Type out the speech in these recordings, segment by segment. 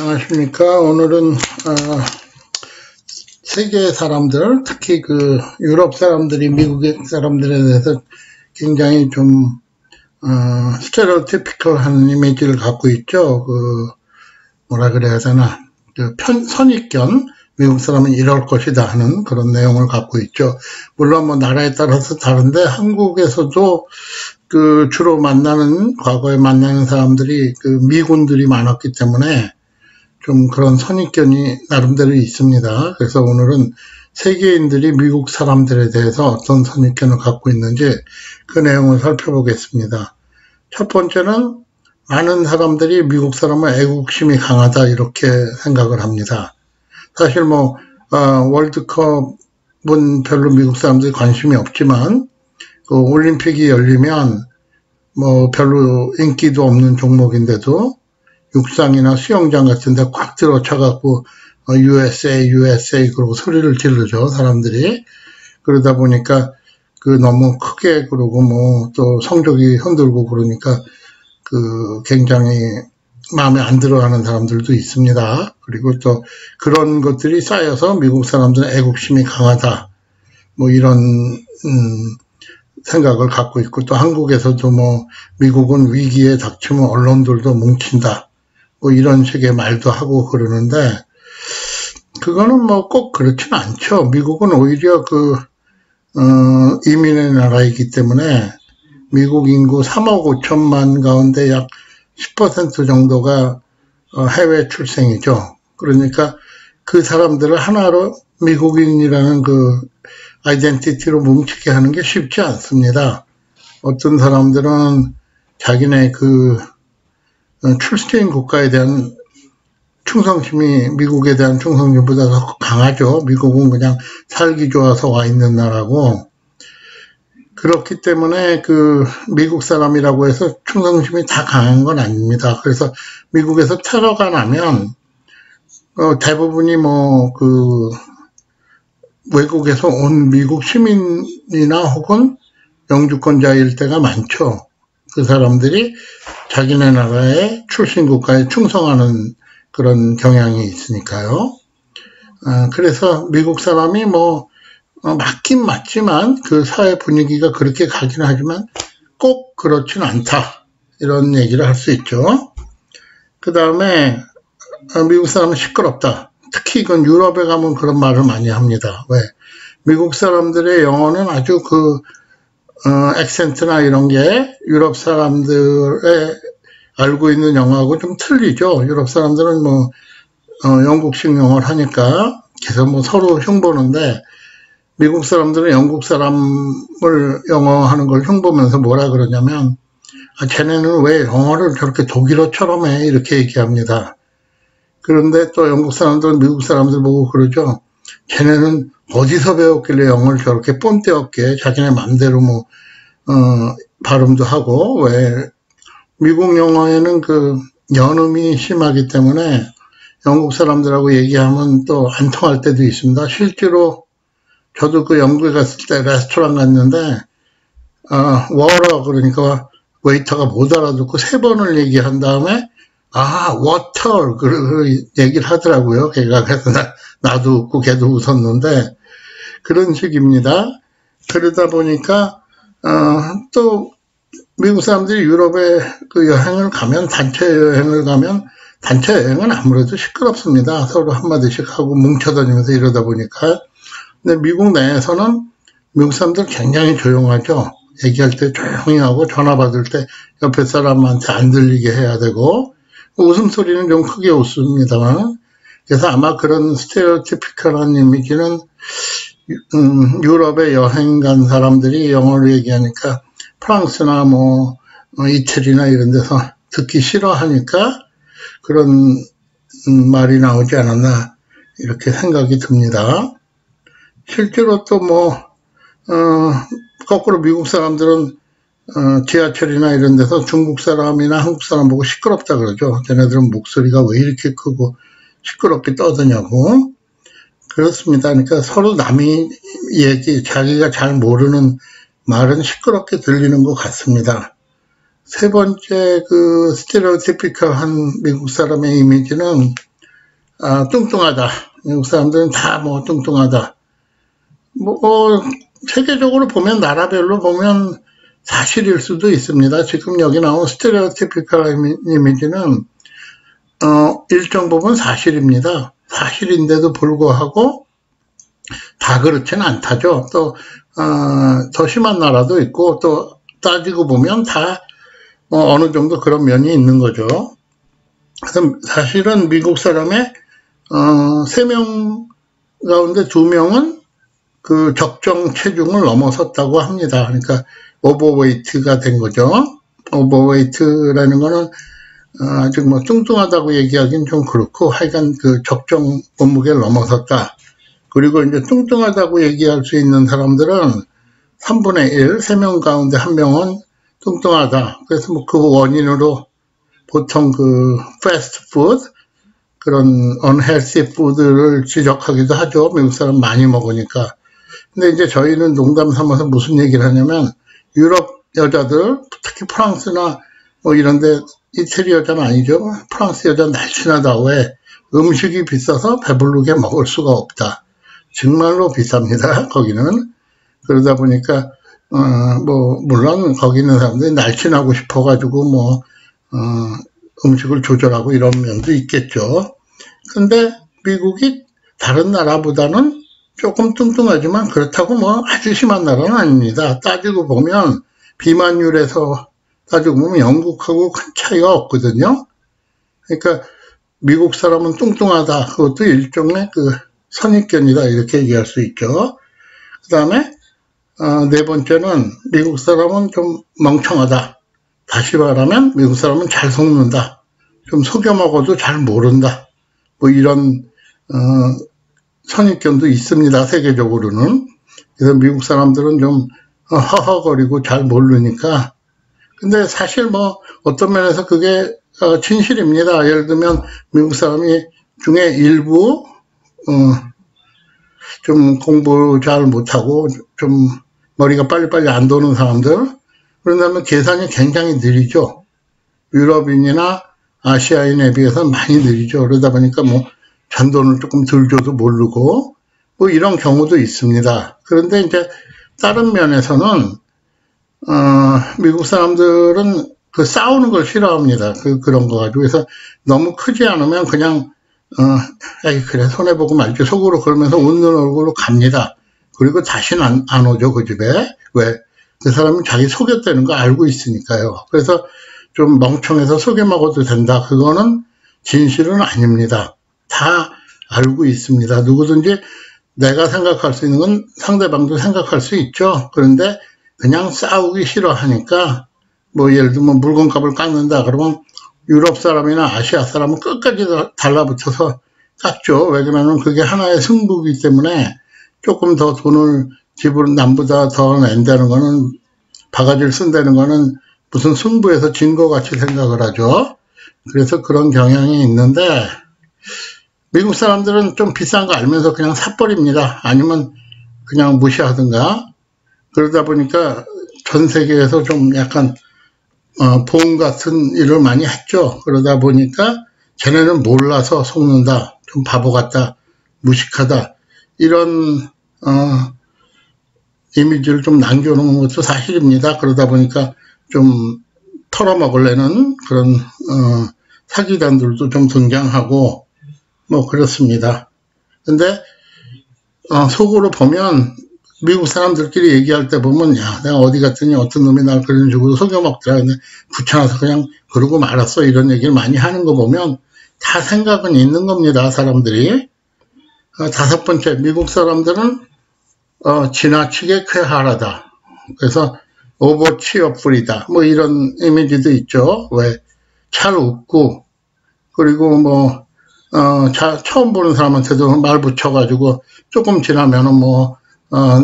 안녕하십니까. 오늘은 세계 사람들, 특히 그 유럽 사람들이 미국 사람들에 대해서 굉장히 좀 스테레오티피컬한 이미지를 갖고 있죠. 뭐라 그래야 되나, 선입견, 미국 사람은 이럴 것이다 하는 그런 내용을 갖고 있죠. 물론 뭐 나라에 따라서 다른데 한국에서도 주로 과거에 만나는 사람들이 미군들이 많았기 때문에 좀 그런 선입견이 나름대로 있습니다. 그래서 오늘은 세계인들이 미국 사람들에 대해서 어떤 선입견을 갖고 있는지 그 내용을 살펴보겠습니다. 첫 번째는 많은 사람들이 미국 사람은 애국심이 강하다 이렇게 생각을 합니다. 사실 월드컵은 별로 미국 사람들이 관심이 없지만 올림픽이 열리면 별로 인기도 없는 종목인데도 육상이나 수영장 같은 데 꽉 들어차갖고 USA 그러고 소리를 지르죠, 사람들이. 그러다 보니까 너무 크게 그러고 또 성적이 흔들고 그러니까 굉장히 마음에 안 들어하는 사람들도 있습니다. 그리고 또 그런 것들이 쌓여서 미국 사람들은 애국심이 강하다. 이런 생각을 갖고 있고, 또 한국에서도 미국은 위기에 닥치면 언론들도 뭉친다. 이런 식의 말도 하고 그러는데, 그거는 꼭 그렇지는 않죠. 미국은 오히려 이민의 나라이기 때문에 미국 인구 3억 5천만 가운데 약 10% 정도가 해외 출생이죠. 그러니까 그 사람들을 하나로 미국인이라는 아이덴티티로 뭉치게 하는 게 쉽지 않습니다. 어떤 사람들은 자기네 출신 국가에 대한 미국에 대한 충성심보다 더 강하죠. 미국은 그냥 살기 좋아서 와 있는 나라고. 그렇기 때문에 미국 사람이라고 해서 충성심이 다 강한 건 아닙니다. 그래서 미국에서 테러가 나면 대부분이 외국에서 온 미국 시민이나 혹은 영주권자일 때가 많죠. 그 사람들이 자기네 나라의 출신 국가에 충성하는 그런 경향이 있으니까요. 그래서 미국 사람이 맞긴 맞지만 그 사회 분위기가 그렇게 가긴 하지만 꼭 그렇진 않다. 이런 얘기를 할 수 있죠. 그 다음에 미국 사람은 시끄럽다. 특히 이건 유럽에 가면 그런 말을 많이 합니다. 왜? 미국 사람들의 영어는 아주 액센트나 이런 게 유럽 사람들의 알고 있는 영어하고 좀 틀리죠. 유럽 사람들은 영국식 영어를 하니까 계속 서로 흉보는데, 미국 사람들은 영국 사람을 영어하는 걸 흉보면서 뭐라 그러냐면, 쟤네는 왜 영어를 저렇게 독일어처럼 해? 이렇게 얘기합니다. 그런데 또 영국 사람들은 미국 사람들 보고 그러죠. 쟤네는 어디서 배웠길래 영어를 저렇게 뽐떼 없게 자기네 맘대로 발음도 하고, 왜 미국 영어에는 연음이 심하기 때문에 영국 사람들하고 얘기하면 또 안 통할 때도 있습니다. 실제로 저도 영국에 갔을 때 레스토랑 갔는데 워터 그러니까 웨이터가 못 알아듣고 3번을 얘기한 다음에 워터 그 얘기를 하더라고요. 걔가. 그래서 나도 웃고 걔도 웃었는데 그런 식입니다. 그러다 보니까 또 미국 사람들이 유럽에 여행을 가면, 단체 여행은 아무래도 시끄럽습니다. 서로 한마디씩 하고 뭉쳐다니면서 이러다 보니까. 근데 미국 내에서는 미국 사람들 굉장히 조용하죠. 얘기할 때 조용히 하고 전화 받을 때 옆에 사람한테 안 들리게 해야 되고, 웃음소리는 좀 크게 웃습니다만. 그래서 아마 그런 스테레오티피컬한 이미지는 유럽에 여행 간 사람들이 영어를 얘기하니까 프랑스나 이태리나 이런 데서 듣기 싫어하니까 그런 말이 나오지 않았나 이렇게 생각이 듭니다. 실제로 또 거꾸로 미국 사람들은 지하철이나 이런 데서 중국 사람이나 한국 사람 보고 시끄럽다 그러죠. 쟤네들은 목소리가 왜 이렇게 크고 시끄럽게 떠드냐고. 그렇습니다. 그러니까 서로 남이 자기가 잘 모르는 말은 시끄럽게 들리는 것 같습니다. 세 번째 스테레오티피컬한 미국 사람의 이미지는 뚱뚱하다. 미국 사람들은 다 뭐 뚱뚱하다. 세계적으로 보면 나라별로 보면 사실일 수도 있습니다. 지금 여기 나온 스테레오티피컬 이미지는 일정 부분 사실입니다. 사실인데도 불구하고 다 그렇지는 않다죠. 또 더 심한 나라도 있고 또 따지고 보면 다 어느 정도 그런 면이 있는 거죠. 그래서 사실은 미국 사람의 3명 가운데 2명은 그 적정 체중을 넘어섰다고 합니다. 그러니까 오버웨이트가 된 거죠. 오버웨이트라는 거는 아직 뭐 뚱뚱하다고 얘기하기는 좀 그렇고 하여간 그 적정 몸무게를 넘어섰다. 그리고 이제 뚱뚱하다고 얘기할 수 있는 사람들은 3분의 1, 3명 가운데 1명은 뚱뚱하다. 그래서 뭐 그 원인으로 보통 그 패스트푸드, 그런 unhealthy 푸드를 지적하기도 하죠. 미국 사람 많이 먹으니까. 근데 이제 저희는 농담 삼아서 무슨 얘기를 하냐면 유럽 여자들, 특히 프랑스나 뭐 이런데 이태리 여자는 아니죠. 프랑스 여자 날씬하다. 왜? 음식이 비싸서 배부르게 먹을 수가 없다. 정말로 비쌉니다. 거기는. 그러다 보니까 물론 거기 있는 사람들이 날씬하고 싶어가지고 음식을 조절하고 이런 면도 있겠죠. 근데 미국이 다른 나라보다는 조금 뚱뚱하지만 그렇다고 아주 심한 나라는 아닙니다. 따지고 보면 비만율에서 따지고 보면 영국하고 큰 차이가 없거든요. 그러니까 미국 사람은 뚱뚱하다. 그것도 일종의 그 선입견이다. 이렇게 얘기할 수 있죠. 그 다음에 네 번째는 미국 사람은 좀 멍청하다. 다시 말하면 미국 사람은 잘 속는다. 좀 속여 먹어도 잘 모른다. 뭐 이런 선입견도 있습니다. 세계적으로는. 그래서 미국 사람들은 좀 허허거리고 잘 모르니까. 근데 사실 어떤 면에서 그게 진실입니다. 예를 들면 미국 사람이 중에 일부 좀 공부 잘 못하고 좀 머리가 빨리빨리 안 도는 사람들, 그런다면 계산이 굉장히 느리죠. 유럽인이나 아시아인에 비해서 많이 느리죠. 그러다 보니까 잔돈을 조금 덜 줘도 모르고 이런 경우도 있습니다. 그런데 이제 다른 면에서는 미국 사람들은 그 싸우는 걸 싫어합니다. 그런 거 가지고. 그래서 너무 크지 않으면 그냥 에이 그래 손해보고 말지 속으로 그러면서 웃는 얼굴로 갑니다. 그리고 다시는 안 오죠 그 집에. 왜? 그 사람은 자기 속였다는 거 알고 있으니까요. 그래서 좀 멍청해서 속여 먹어도 된다. 그거는 진실은 아닙니다. 다 알고 있습니다. 누구든지 내가 생각할 수 있는 건 상대방도 생각할 수 있죠. 그런데 그냥 싸우기 싫어하니까 예를 들면 물건값을 깎는다 그러면 유럽 사람이나 아시아 사람은 끝까지 달라붙어서 깎죠. 왜 그러냐면 그게 하나의 승부이기 때문에 조금 더 돈을 남보다 더 낸다는 거는 바가지를 쓴다는 거는 무슨 승부에서 진 것 같이 생각을 하죠. 그래서 그런 경향이 있는데 미국 사람들은 좀 비싼 거 알면서 그냥 사버립니다. 아니면 그냥 무시하든가. 그러다 보니까 전 세계에서 좀 약간 보험 같은 일을 많이 했죠. 그러다 보니까 쟤네는 몰라서 속는다. 좀 바보 같다. 무식하다. 이런 이미지를 좀 남겨놓은 것도 사실입니다. 그러다 보니까 좀 털어먹으려는 그런 사기단들도 좀 등장하고 그렇습니다. 근데 속으로 보면 미국 사람들끼리 얘기할 때 보면 야 내가 어디 갔더니 어떤 놈이 날 그런 식으로 속여먹더라. 근데 귀찮아서 그냥 그러고 말았어. 이런 얘기를 많이 하는 거 보면 다 생각은 있는 겁니다. 사람들이. 다섯 번째, 미국 사람들은 지나치게 쾌활하다. 그래서 오버치어풀이다. 이런 이미지도 있죠. 왜? 잘 웃고 그리고 처음 보는 사람한테도 말 붙여가지고 조금 지나면은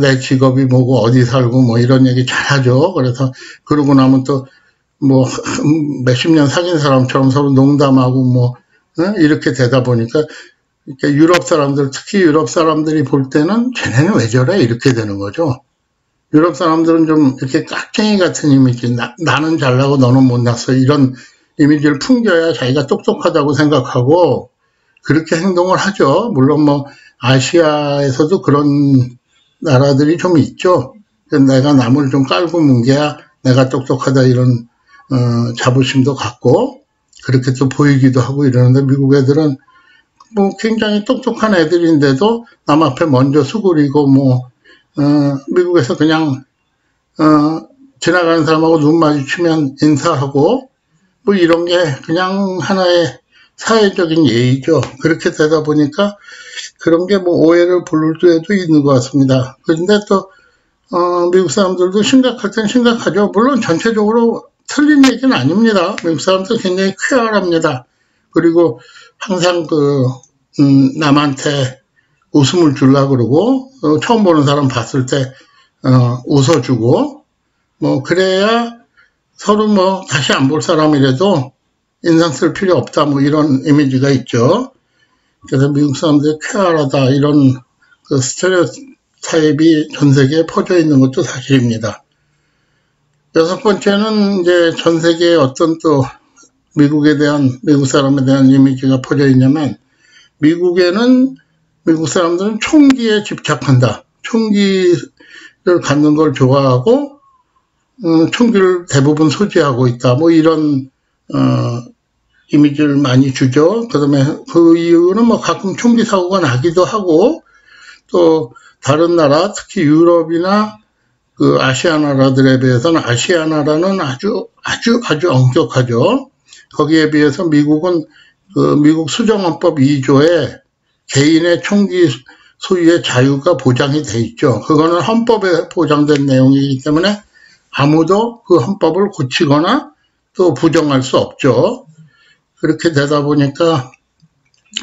내 직업이 뭐고 어디 살고 이런 얘기 잘하죠. 그래서 그러고 나면 또 몇십 년 사귄 사람처럼 서로 농담하고 이렇게 되다 보니까 유럽 사람들, 특히 유럽 사람들이 볼 때는 쟤네는 왜 저래? 이렇게 되는 거죠. 유럽 사람들은 좀 이렇게 깍쟁이 같은 이미지, 나는 잘나고 너는 못났어. 이런 이미지를 풍겨야 자기가 똑똑하다고 생각하고, 그렇게 행동을 하죠. 물론 뭐 아시아에서도 그런 나라들이 좀 있죠. 내가 남을 좀 깔고 뭉개야 내가 똑똑하다 이런 자부심도 갖고 그렇게 또 보이기도 하고 이러는데, 미국 애들은 뭐 굉장히 똑똑한 애들인데도 남 앞에 먼저 수그리고 미국에서 그냥 지나가는 사람하고 눈 마주치면 인사하고 뭐 이런 게 그냥 하나의 사회적인 예의죠. 그렇게 되다 보니까 그런 게 뭐 오해를 부를 때도 있는 것 같습니다. 그런데 또 미국 사람들도 심각할 땐 심각하죠. 물론 전체적으로 틀린 얘기는 아닙니다. 미국 사람들 굉장히 쾌활합니다. 그리고 항상 남한테 웃음을 주려고 그러고, 처음 보는 사람 봤을 때 웃어주고, 뭐 그래야 서로 뭐 다시 안 볼 사람이라도 인상 쓸 필요 없다, 뭐 이런 이미지가 있죠. 그래서 미국 사람들이 쾌활하다 이런 그 스테레오타입이 전 세계에 퍼져 있는 것도 사실입니다. 여섯 번째는 이제 전 세계에 어떤 또 미국 사람에 대한 이미지가 퍼져 있냐면, 미국 사람들은 총기에 집착한다. 총기를 갖는 걸 좋아하고, 총기를 대부분 소지하고 있다. 뭐 이런, 이미지를 많이 주죠. 그 다음에 그 이유는 뭐 가끔 총기 사고가 나기도 하고, 또 다른 나라, 특히 유럽이나 그 아시아 나라들에 비해서는, 아시아 나라는 아주 엄격하죠. 거기에 비해서 미국은 미국 수정헌법 2조에 개인의 총기 소유의 자유가 보장이 돼 있죠. 그거는 헌법에 보장된 내용이기 때문에 아무도 그 헌법을 고치거나 또 부정할 수 없죠. 그렇게 되다 보니까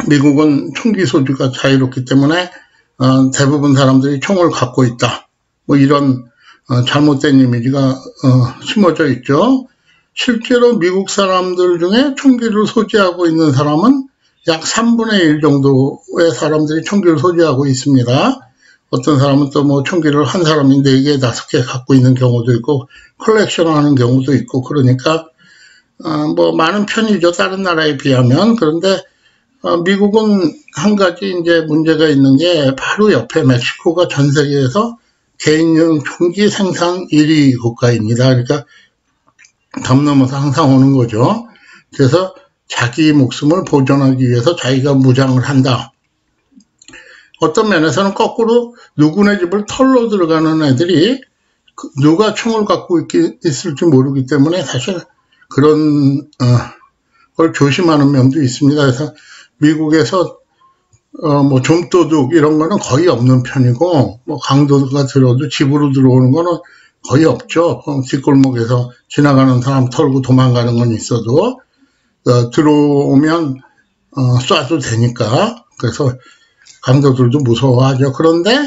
미국은 총기 소유가 자유롭기 때문에 대부분 사람들이 총을 갖고 있다. 뭐 이런 잘못된 이미지가 심어져 있죠. 실제로 미국 사람들 중에 총기를 소지하고 있는 사람은 약 3분의 1 정도의 사람들이 총기를 소지하고 있습니다. 어떤 사람은 또 뭐 총기를 한 사람이 4개, 5개 갖고 있는 경우도 있고, 컬렉션 하는 경우도 있고, 그러니까, 뭐 많은 편이죠. 다른 나라에 비하면. 그런데, 미국은 한 가지 이제 문제가 있는 게, 바로 옆에 멕시코가 전 세계에서 개인용 총기 생산 1위 국가입니다. 그러니까, 담 넘어서 항상 오는 거죠. 그래서 자기 목숨을 보존하기 위해서 자기가 무장을 한다. 어떤 면에서는 거꾸로 누구네 집을 털로 들어가는 애들이 누가 총을 갖고 있을지 모르기 때문에 사실 그런 걸 조심하는 면도 있습니다. 그래서 미국에서 뭐 좀도둑 이런 거는 거의 없는 편이고, 뭐 강도가 들어도 집으로 들어오는 거는 거의 없죠. 뒷골목에서 지나가는 사람 털고 도망가는 건 있어도 들어오면 쏴도 되니까. 그래서 강도들도 무서워하죠. 그런데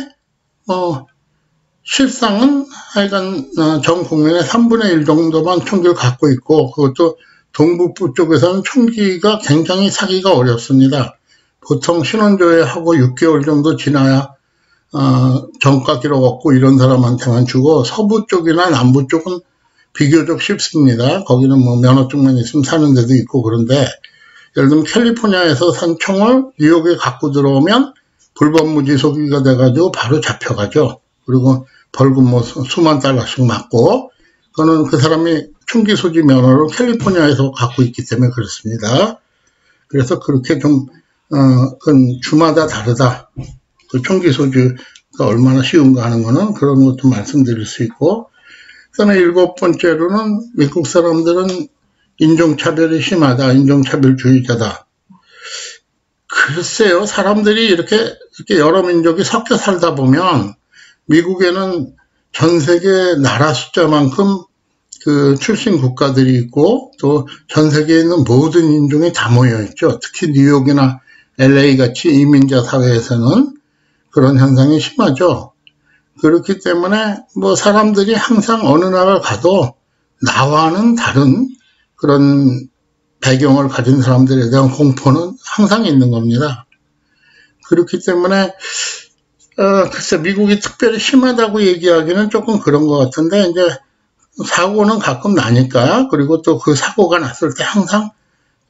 실상은 하여간 전 국민의 3분의 1 정도만 총기를 갖고 있고, 그것도 동북부 쪽에서는 총기가 굉장히 사기가 어렵습니다. 보통 신원조회하고 6개월 정도 지나야 정가 기록 얻고 이런 사람한테만 주고, 서부 쪽이나 남부 쪽은 비교적 쉽습니다. 거기는 뭐 면허증만 있으면 사는 데도 있고. 그런데 예를 들면 캘리포니아에서 산 총을 뉴욕에 갖고 들어오면 불법 무지 소지가 돼가지고 바로 잡혀가죠. 그리고 벌금 뭐 수만 달러씩 맞고, 그거는 그 사람이 총기 소지 면허를 캘리포니아에서 갖고 있기 때문에 그렇습니다. 그래서 그렇게 좀 그건 주마다 다르다. 그 총기 소지가 얼마나 쉬운가 하는 거는 그런 것도 말씀드릴 수 있고, 그다음에 7번째로는 미국 사람들은 인종차별이 심하다, 인종차별주의자다. 글쎄요, 사람들이 이렇게 여러 민족이 섞여 살다 보면 미국에는 전 세계 나라 숫자만큼 그 출신 국가들이 있고, 또 전 세계에 있는 모든 인종이 다 모여 있죠. 특히 뉴욕이나 LA 같이 이민자 사회에서는 그런 현상이 심하죠. 그렇기 때문에 뭐 사람들이 항상 어느 나라를 가도 나와는 다른 그런 배경을 가진 사람들에 대한 공포는 항상 있는 겁니다. 그렇기 때문에 글쎄 미국이 특별히 심하다고 얘기하기는 조금 그런 것 같은데, 이제 사고는 가끔 나니까, 그리고 또 그 사고가 났을 때 항상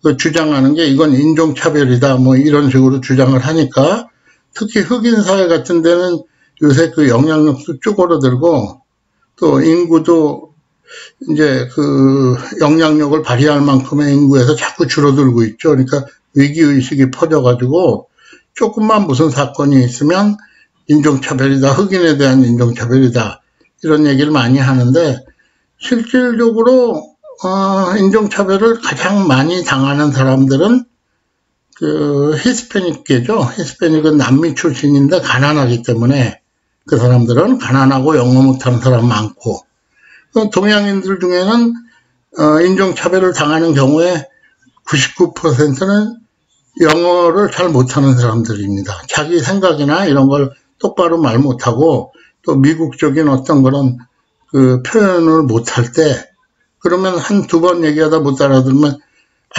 그 주장하는 게 이건 인종차별이다 뭐 이런 식으로 주장을 하니까 특히 흑인 사회 같은 데는 요새 그 영향력도 쭈그러들고 또 인구도 이제 그 영향력을 발휘할 만큼의 인구에서 자꾸 줄어들고 있죠. 그러니까 위기의식이 퍼져가지고 조금만 무슨 사건이 있으면 인종차별이다, 흑인에 대한 인종차별이다 이런 얘기를 많이 하는데 실질적으로 인종차별을 가장 많이 당하는 사람들은 그 히스패닉계죠. 히스패닉은 남미 출신인데 가난하기 때문에 그 사람들은 가난하고 영어 못하는 사람 많고 동양인들 중에는 인종차별을 당하는 경우에 99%는 영어를 잘 못하는 사람들입니다. 자기 생각이나 이런 걸 똑바로 말 못하고 또 미국적인 어떤 그런 그 표현을 못할 때 그러면 한두 번 얘기하다 못 알아들으면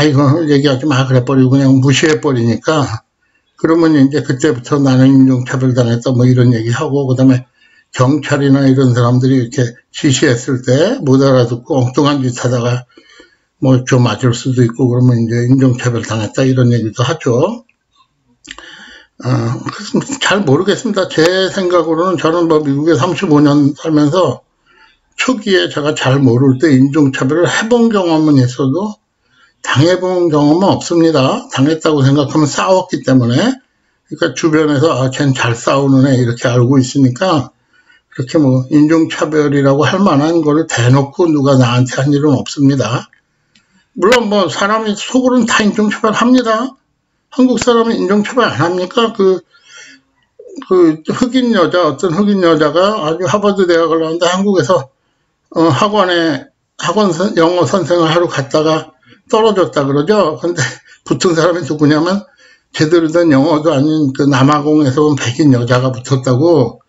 이거 얘기하지 마 그래버리고 그냥 무시해버리니까 그러면 이제 그때부터 나는 인종차별 당했다 뭐 이런 얘기하고 그다음에 경찰이나 이런 사람들이 이렇게 지시했을 때 못 알아듣고 엉뚱한 짓 하다가 뭐 좀 맞을 수도 있고 그러면 이제 인종차별 당했다 이런 얘기도 하죠. 잘 모르겠습니다. 제 생각으로는 저는 뭐 미국에 35년 살면서 초기에 제가 잘 모를 때 인종차별을 해본 경험은 있어도 당해본 경험은 없습니다. 당했다고 생각하면 싸웠기 때문에 그러니까 주변에서 쟤는 잘 싸우는 애 이렇게 알고 있으니까 그렇게 뭐 인종차별이라고 할 만한 거를 대놓고 누가 나한테 한 일은 없습니다. 물론 뭐 사람이 속으로는 다 인종차별 합니다. 한국 사람은 인종차별 안 합니까? 그 흑인 여자, 어떤 흑인 여자가 아주 하버드 대학을 나왔는데 한국에서 영어 선생을 하러 갔다가 떨어졌다 그러죠. 근데 붙은 사람이 누구냐면 제대로 된 영어도 아닌 그 남아공에서 온 백인 여자가 붙었다고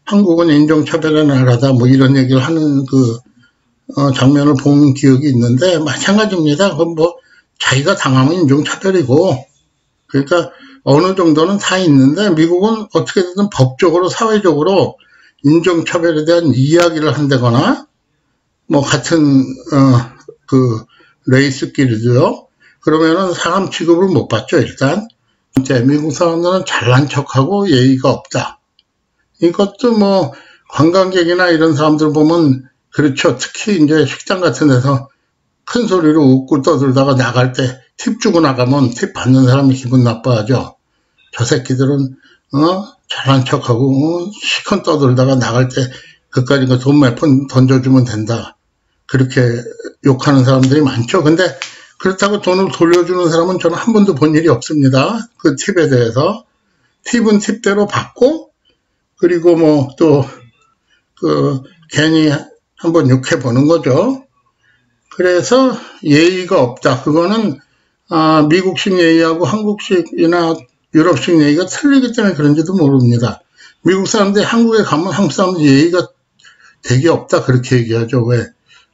한국은 인종차별의 나라다 뭐 이런 얘기를 하는 그 장면을 본 기억이 있는데 마찬가지입니다. 그건 뭐 자기가 당하면 인종차별이고 그러니까 어느 정도는 다 있는데 미국은 어떻게든 법적으로 사회적으로 인종차별에 대한 이야기를 한다거나 뭐 같은 그 레이스끼리도요. 그러면은 사람 취급을 못 받죠. 일단 미국 사람들은 잘난 척하고 예의가 없다. 이것도 뭐 관광객이나 이런 사람들 보면 그렇죠. 특히 이제 식당 같은 데서 큰 소리로 웃고 떠들다가 나갈 때 팁 주고 나가면 팁 받는 사람이 기분 나빠하죠. 저 새끼들은 잘난 척하고 시컨 떠들다가 나갈 때 그까짓 거 돈 몇 푼 던져주면 된다. 그렇게 욕하는 사람들이 많죠. 근데 그렇다고 돈을 돌려주는 사람은 저는 한 번도 본 일이 없습니다. 그 팁에 대해서. 팁은 팁대로 받고 그리고 뭐 또 괜히 한번 욕해보는 거죠. 그래서 예의가 없다. 그거는 미국식 예의하고 한국식이나 유럽식 예의가 틀리기 때문에 그런지도 모릅니다. 미국 사람들이 한국에 가면 한국 사람들 예의가 되게 없다 그렇게 얘기하죠. 왜?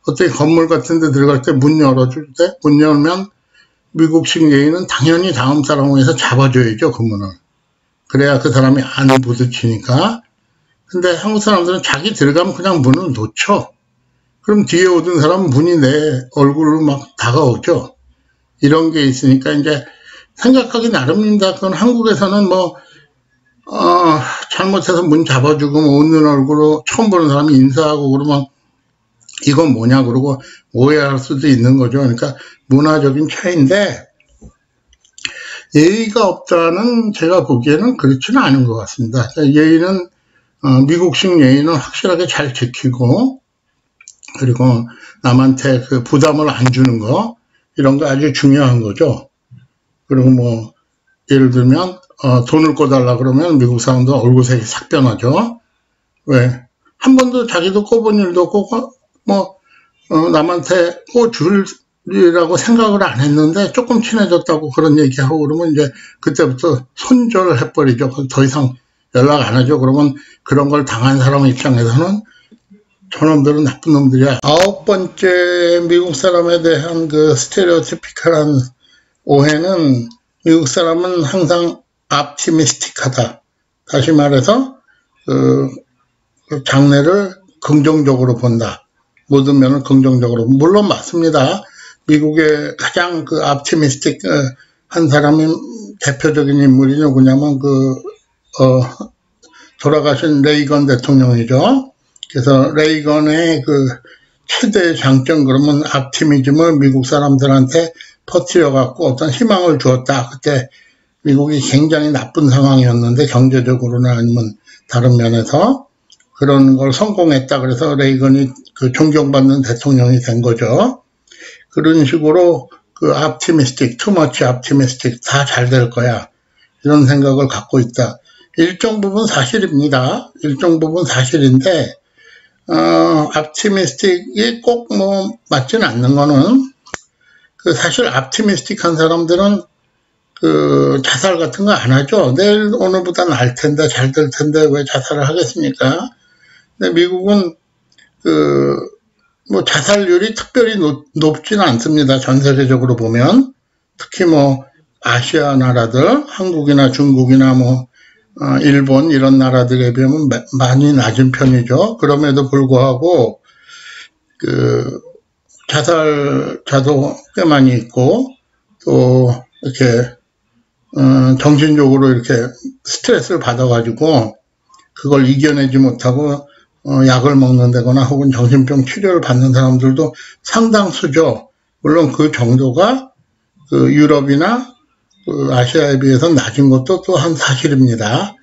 어떻게 건물 같은 데 들어갈 때 문 열어줄 때 문 열면 미국식 예의는 당연히 다음 사람을 위해서 잡아줘야죠. 그 문을. 그래야 그 사람이 안 부딪히니까. 근데 한국 사람들은 자기 들어가면 그냥 문을 놓죠. 그럼 뒤에 오던 사람은 문이 내 얼굴로 막 다가오죠. 이런 게 있으니까 이제 생각하기 나름입니다. 그건 한국에서는 뭐 잘못해서 문 잡아주고 뭐 웃는 얼굴로 처음 보는 사람이 인사하고 그러면 이건 뭐냐 그러고 오해할 수도 있는 거죠. 그러니까 문화적인 차이인데 예의가 없다는 제가 보기에는 그렇지는 않은 것 같습니다. 예의는 미국식 예의는 확실하게 잘 지키고 그리고 남한테 그 부담을 안 주는 거 이런 거 아주 중요한 거죠. 그리고 뭐 예를 들면 돈을 꿔달라 그러면 미국 사람도 얼굴색이 싹 변하죠. 왜? 한 번도 자기도 꿔본 일도 없고 뭐 남한테 꿔줄이라고 생각을 안 했는데 조금 친해졌다고 그런 얘기하고 그러면 이제 그때부터 손절을 해버리죠. 더 이상 연락 안 하죠. 그러면 그런 걸 당한 사람 입장에서는 저놈들은 나쁜 놈들이야. 9번째 미국 사람에 대한 그 스테레오티피컬한 오해는 미국 사람은 항상 optimistic하다. 다시 말해서 그 장래를 긍정적으로 본다. 모든 면을 긍정적으로. 물론 맞습니다. 미국의 가장 그 optimistic 한 사람이 대표적인 인물이 누구냐면 돌아가신 레이건 대통령이죠. 그래서 레이건의 그 최대 장점 그러면 optimism을 미국 사람들한테 퍼뜨려 갖고 어떤 희망을 주었다. 그때 미국이 굉장히 나쁜 상황이었는데 경제적으로나 아니면 다른 면에서 그런 걸 성공했다. 그래서 레이건이 그 존경받는 대통령이 된 거죠. 그런 식으로 그 optimistic, too much optimistic 다 잘 될 거야. 이런 생각을 갖고 있다. 일정 부분 사실입니다. 일정 부분 사실인데 optimistic이 꼭 뭐 맞지는 않는 거는 그 사실 optimistic한 사람들은 그 자살 같은 거 안 하죠. 내일 오늘보다 나을 텐데 잘 될 텐데 왜 자살을 하겠습니까? 근데 미국은 그 뭐 자살률이 특별히 높지는 않습니다. 전 세계적으로 보면 특히 뭐 아시아 나라들, 한국이나 중국이나 뭐 일본 이런 나라들에 비하면 많이 낮은 편이죠. 그럼에도 불구하고 그 자살자도 꽤 많이 있고 또 이렇게 정신적으로 이렇게 스트레스를 받아가지고 그걸 이겨내지 못하고 약을 먹는다거나 혹은 정신병 치료를 받는 사람들도 상당수죠. 물론 그 정도가 그 유럽이나 그 아시아에 비해서 낮은 것도 또한 사실입니다.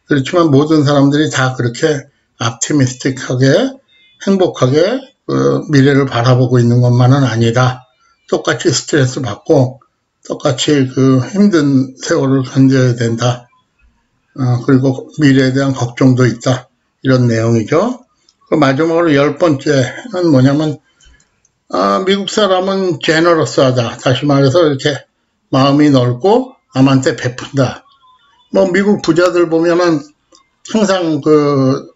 그렇지만 모든 사람들이 다 그렇게 optimistic하게 행복하게 그 미래를 바라보고 있는 것만은 아니다. 똑같이 스트레스 받고 똑같이 그 힘든 세월을 견뎌야 된다. 그리고 미래에 대한 걱정도 있다. 이런 내용이죠. 그 마지막으로 10번째는 뭐냐면 미국 사람은 제너러스하다. 다시 말해서 이렇게 마음이 넓고 남한테 베푼다. 뭐 미국 부자들 보면은 항상 그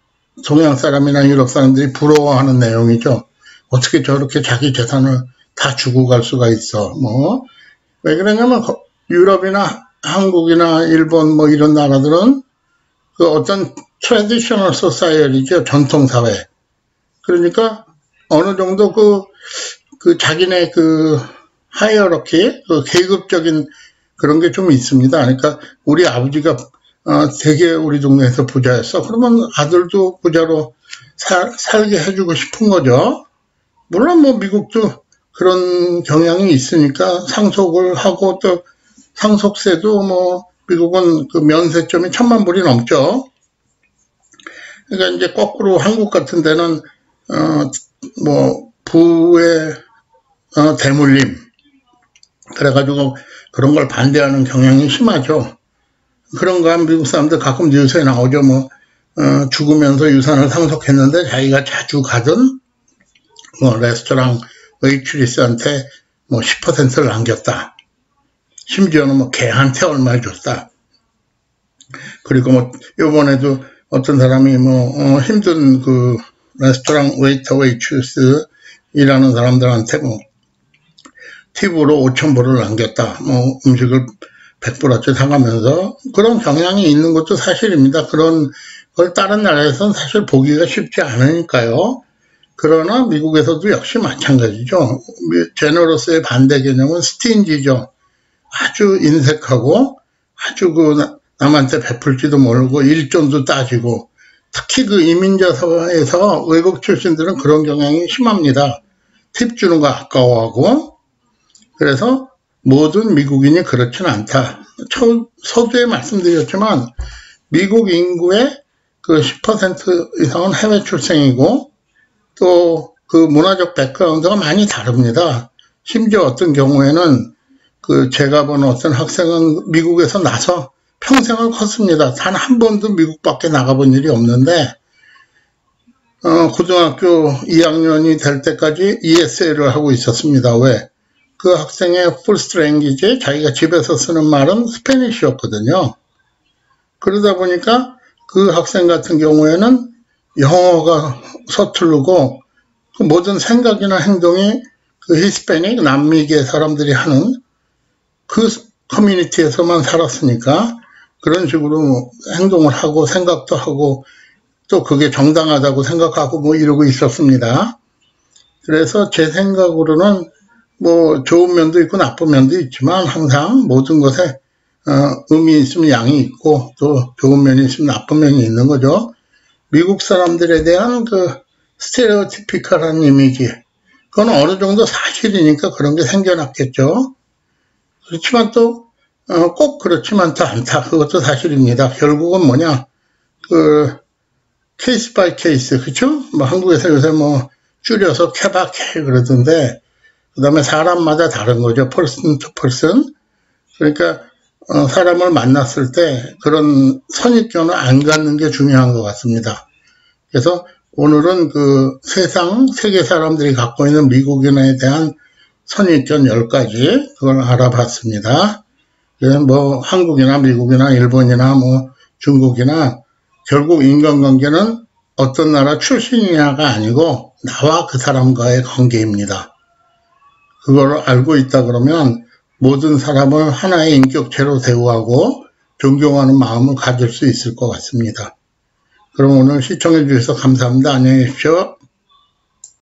동양 사람이나 유럽 사람들이 부러워하는 내용이죠. 어떻게 저렇게 자기 재산을 다 주고 갈 수가 있어. 뭐 왜 그러냐면 유럽이나 한국이나 일본 뭐 이런 나라들은 그 어떤 트래디셔널 소사이어티죠. 전통사회. 그러니까 어느 정도 그 자기네 그 하이어러키, 그 계급적인 그런 게 좀 있습니다. 그러니까 우리 아버지가 되게 우리 동네에서 부자였어. 그러면 아들도 부자로 살게 해주고 싶은 거죠. 물론 뭐 미국도 그런 경향이 있으니까 상속을 하고 또 상속세도 뭐 미국은 그 면세점이 1000만 불이 넘죠. 그러니까 이제 거꾸로 한국 같은 데는 뭐 부의 대물림 그래가지고 그런 걸 반대하는 경향이 심하죠. 그런 거 하면 미국 사람들 가끔 뉴스에 나오죠. 뭐 죽으면서 유산을 상속했는데 자기가 자주 가던 뭐 레스토랑 웨이트리스한테 뭐 10%를 남겼다. 심지어는 뭐 개한테 얼마를 줬다. 그리고 뭐 요번에도 어떤 사람이 뭐 힘든 그 레스토랑 웨이터 웨이트리스 일하는 사람들한테 뭐 팁으로 5,000불을 남겼다. 뭐 음식을 100불어치 사가면서 그런 경향이 있는 것도 사실입니다. 그런 걸 다른 나라에서는 사실 보기가 쉽지 않으니까요. 그러나 미국에서도 역시 마찬가지죠. 제너러스의 반대 개념은 스틴지죠. 아주 인색하고 아주 그 남한테 베풀지도 모르고 일존도 따지고 특히 그 이민자 사회에서 외국 출신들은 그런 경향이 심합니다. 팁 주는 거 아까워하고 그래서 모든 미국인이 그렇지는 않다. 서두에 말씀드렸지만 미국 인구의 그 10% 이상은 해외 출생이고 또 그 문화적 백그라운드가 많이 다릅니다. 심지어 어떤 경우에는 그 제가 본 어떤 학생은 미국에서 나서 평생을 컸습니다. 단 한 번도 미국 밖에 나가본 일이 없는데 고등학교 2학년이 될 때까지 ESL을 하고 있었습니다. 왜? 그 학생의 first language, 자기가 집에서 쓰는 말은 스페니쉬였거든요. 그러다 보니까 그 학생 같은 경우에는 영어가 서투르고 그 모든 생각이나 행동이 그 히스패닉, 남미계 사람들이 하는 그 커뮤니티에서만 살았으니까 그런 식으로 행동을 하고 생각도 하고 또 그게 정당하다고 생각하고 뭐 이러고 있었습니다. 그래서 제 생각으로는 뭐 좋은 면도 있고 나쁜 면도 있지만 항상 모든 것에 음이 있으면 양이 있고 또 좋은 면이 있으면 나쁜 면이 있는 거죠. 미국 사람들에 대한 그 스테레오티피컬한 이미지, 그건 어느 정도 사실이니까 그런 게 생겨났겠죠. 그렇지만 또 꼭 그렇지만도 않다. 그것도 사실입니다. 결국은 뭐냐, 그 케이스 바이 케이스, 그렇죠? 뭐 한국에서 요새 뭐 줄여서 케바케 그러던데, 그 다음에 사람마다 다른 거죠. person to person. 그러니까 사람을 만났을 때 그런 선입견을 안 갖는 게 중요한 것 같습니다. 그래서 오늘은 그 세계 사람들이 갖고 있는 미국인에 대한 선입견 10가지 그걸 알아봤습니다. 그래서 뭐 한국이나 미국이나 일본이나 뭐 중국이나 결국 인간관계는 어떤 나라 출신이냐가 아니고 나와 그 사람과의 관계입니다. 그걸 알고 있다 그러면 모든 사람을 하나의 인격체로 대우하고 존경하는 마음을 가질 수 있을 것 같습니다. 그럼 오늘 시청해 주셔서 감사합니다. 안녕히 계십시오.